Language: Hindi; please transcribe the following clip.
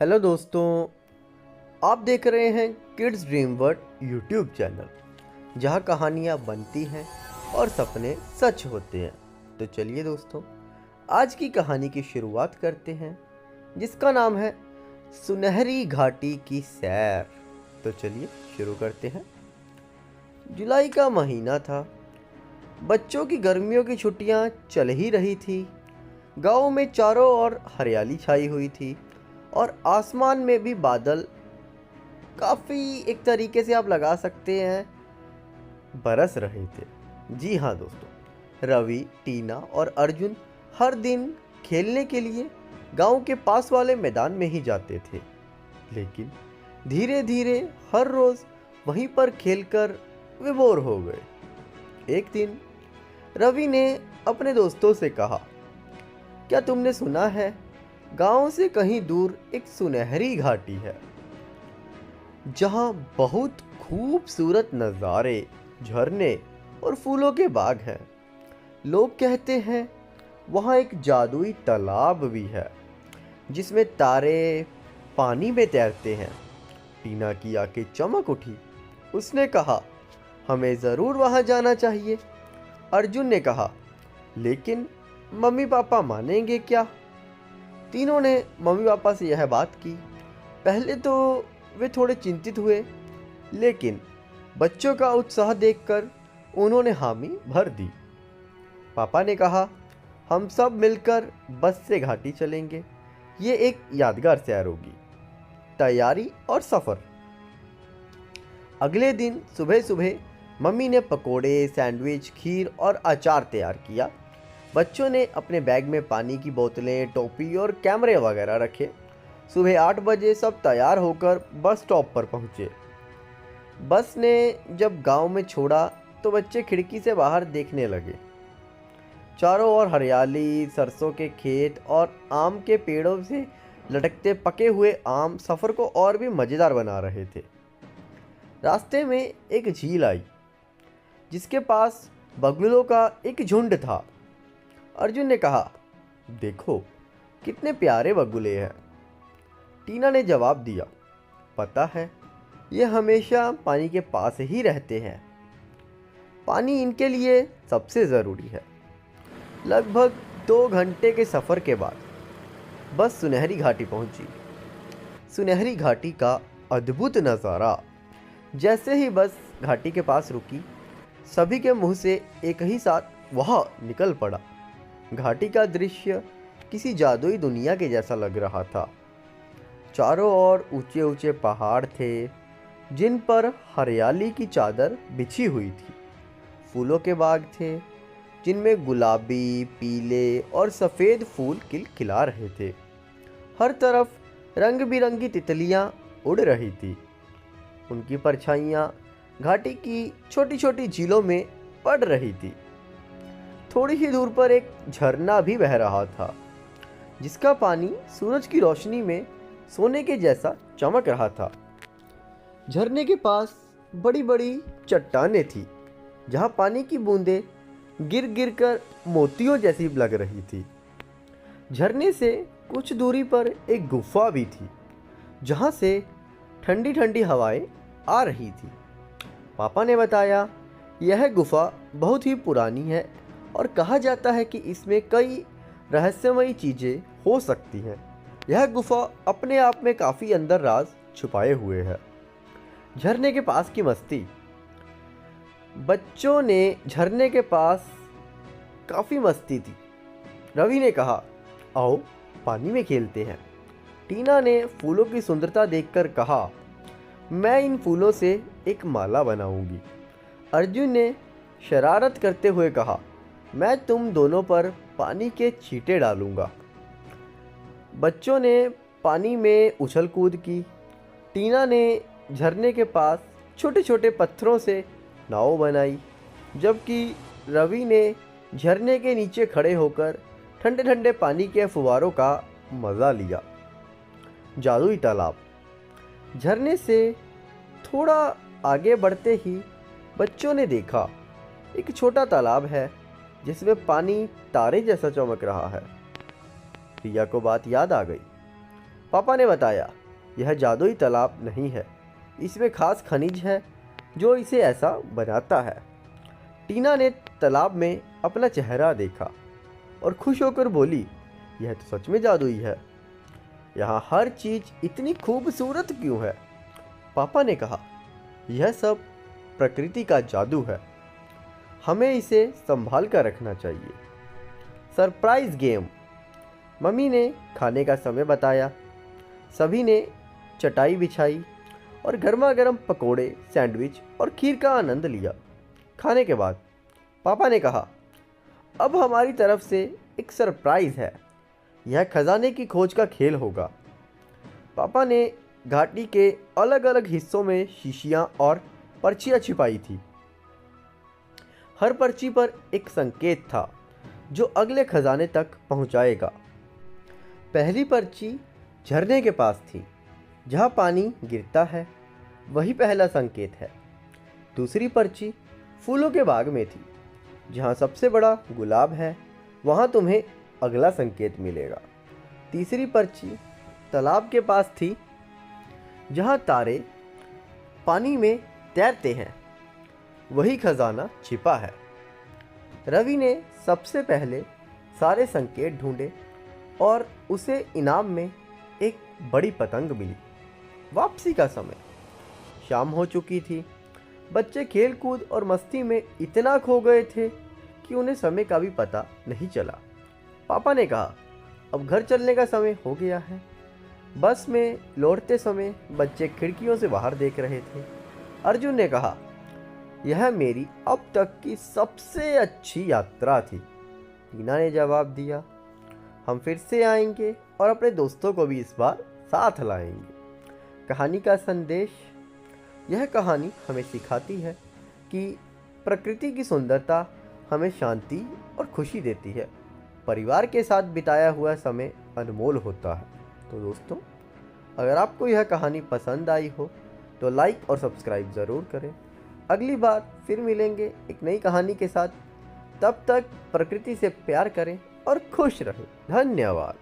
हेलो दोस्तों, आप देख रहे हैं kids dream world YouTube channel, जहां कहानियां बनती हैं और सपने सच होते हैं। तो चलिए दोस्तों, आज की कहानी की शुरुआत करते हैं, जिसका नाम है सुनहरी घाटी की सैर। तो चलिए शुरू करते हैं। जुलाई का महीना था। बच्चों की गर्मियों की छुट्टियां चल ही रही थी। गांव में चारों ओर हरियाली छाई हुई थी और आसमान में भी बादल काफ़ी, एक तरीके से आप लगा सकते हैं, बरस रहे थे। जी हाँ दोस्तों, रवि, टीना और अर्जुन हर दिन खेलने के लिए गांव के पास वाले मैदान में ही जाते थे। लेकिन धीरे धीरे हर रोज़ वहीं पर खेलकर वे बोर हो गए। एक दिन रवि ने अपने दोस्तों से कहा, क्या तुमने सुना है, गांव से कहीं दूर एक सुनहरी घाटी है जहां बहुत खूबसूरत नज़ारे, झरने और फूलों के बाग हैं। लोग कहते हैं वहां एक जादुई तालाब भी है जिसमें तारे पानी में तैरते हैं। टीना की आंखें चमक उठी। उसने कहा, हमें ज़रूर वहां जाना चाहिए। अर्जुन ने कहा, लेकिन मम्मी पापा मानेंगे क्या? तीनों ने मम्मी पापा से यह बात की। पहले तो वे थोड़े चिंतित हुए, लेकिन बच्चों का उत्साह देखकर उन्होंने हामी भर दी। पापा ने कहा, हम सब मिलकर बस से घाटी चलेंगे। ये एक यादगार सैर होगी। तैयारी और सफ़र। अगले दिन सुबह सुबह मम्मी ने पकोड़े, सैंडविच, खीर और अचार तैयार किया। बच्चों ने अपने बैग में पानी की बोतलें, टोपी और कैमरे वगैरह रखे। सुबह 8 बजे सब तैयार होकर बस स्टॉप पर पहुंचे। बस ने जब गांव में छोड़ा तो बच्चे खिड़की से बाहर देखने लगे। चारों ओर हरियाली, सरसों के खेत और आम के पेड़ों से लटकते पके हुए आम सफ़र को और भी मज़ेदार बना रहे थे। रास्ते में एक झील आई जिसके पास बगुलों का एक झुंड था। अर्जुन ने कहा, देखो कितने प्यारे बगुले हैं। टीना ने जवाब दिया, पता है, ये हमेशा पानी के पास ही रहते हैं। पानी इनके लिए सबसे ज़रूरी है। लगभग 2 घंटे के सफ़र के बाद बस सुनहरी घाटी पहुंची। सुनहरी घाटी का अद्भुत नज़ारा। जैसे ही बस घाटी के पास रुकी, सभी के मुंह से एक ही साथ वाह निकल पड़ा। घाटी का दृश्य किसी जादुई दुनिया के जैसा लग रहा था। चारों ओर ऊंचे ऊंचे पहाड़ थे जिन पर हरियाली की चादर बिछी हुई थी। फूलों के बाग थे जिनमें गुलाबी, पीले और सफ़ेद फूल खिलखिला रहे थे। हर तरफ रंग बिरंगी तितलियां उड़ रही थी। उनकी परछाइयां घाटी की छोटी छोटी झीलों में पड़ रही थी। थोड़ी ही दूर पर एक झरना भी बह रहा था जिसका पानी सूरज की रोशनी में सोने के जैसा चमक रहा था। झरने के पास बड़ी बड़ी चट्टानें थी जहां पानी की बूंदें गिर गिर कर मोतियों जैसी लग रही थी। झरने से कुछ दूरी पर एक गुफा भी थी जहां से ठंडी ठंडी हवाएं आ रही थी। पापा ने बताया, यह गुफा बहुत ही पुरानी है और कहा जाता है कि इसमें कई रहस्यमयी चीज़ें हो सकती हैं। यह गुफा अपने आप में काफ़ी अंदर राज छुपाए हुए है। झरने के पास की मस्ती। बच्चों ने झरने के पास काफ़ी मस्ती थी। रवि ने कहा, आओ पानी में खेलते हैं। टीना ने फूलों की सुंदरता देखकर कहा, मैं इन फूलों से एक माला बनाऊंगी। अर्जुन ने शरारत करते हुए कहा, मैं तुम दोनों पर पानी के छींटे डालूंगा। बच्चों ने पानी में उछल कूद की। टीना ने झरने के पास छोटे छोटे पत्थरों से नाव बनाई, जबकि रवि ने झरने के नीचे खड़े होकर ठंडे ठंडे पानी के फुवारों का मज़ा लिया। जादुई तालाब। झरने से थोड़ा आगे बढ़ते ही बच्चों ने देखा एक छोटा तालाब है जिसमें पानी तारे जैसा चमक रहा है। प्रिया को बात याद आ गई। पापा ने बताया, यह जादुई तालाब नहीं है, इसमें खास खनिज है जो इसे ऐसा बनाता है। टीना ने तालाब में अपना चेहरा देखा और खुश होकर बोली, यह तो सच में जादुई है। यहाँ हर चीज इतनी खूबसूरत क्यों है? पापा ने कहा, यह सब प्रकृति का जादू है, हमें इसे संभाल कर रखना चाहिए। Surprise game. मम्मी ने खाने का समय बताया। सभी ने चटाई बिछाई और गर्मा गर्म पकोड़े, सैंडविच और खीर का आनंद लिया। खाने के बाद पापा ने कहा, अब हमारी तरफ से एक सरप्राइज है, यह खजाने की खोज का खेल होगा। पापा ने घाटी के अलग अलग हिस्सों में शीशियां और पर्चियां छिपाई थी। हर पर्ची पर एक संकेत था जो अगले खजाने तक पहुंचाएगा। पहली पर्ची झरने के पास थी, जहां पानी गिरता है, वही पहला संकेत है। दूसरी पर्ची फूलों के बाग में थी, जहां सबसे बड़ा गुलाब है, वहां तुम्हें अगला संकेत मिलेगा। तीसरी पर्ची तालाब के पास थी, जहां तारे पानी में तैरते हैं, वही खजाना छिपा है। रवि ने सबसे पहले सारे संकेत ढूंढे और उसे इनाम में एक बड़ी पतंग मिली। वापसी का समय। शाम हो चुकी थी। बच्चे खेल कूद और मस्ती में इतना खो गए थे कि उन्हें समय का भी पता नहीं चला। पापा ने कहा, अब घर चलने का समय हो गया है। बस में लौटते समय बच्चे खिड़कियों से बाहर देख रहे थे। अर्जुन ने कहा, यह मेरी अब तक की सबसे अच्छी यात्रा थी। टीना ने जवाब दिया, हम फिर से आएंगे और अपने दोस्तों को भी इस बार साथ लाएंगे। कहानी का संदेश। यह कहानी हमें सिखाती है कि प्रकृति की सुंदरता हमें शांति और खुशी देती है। परिवार के साथ बिताया हुआ समय अनमोल होता है। तो दोस्तों, अगर आपको यह कहानी पसंद आई हो तो लाइक और सब्सक्राइब ज़रूर करें। अगली बार फिर मिलेंगे एक नई कहानी के साथ। तब तक प्रकृति से प्यार करें और खुश रहें। धन्यवाद।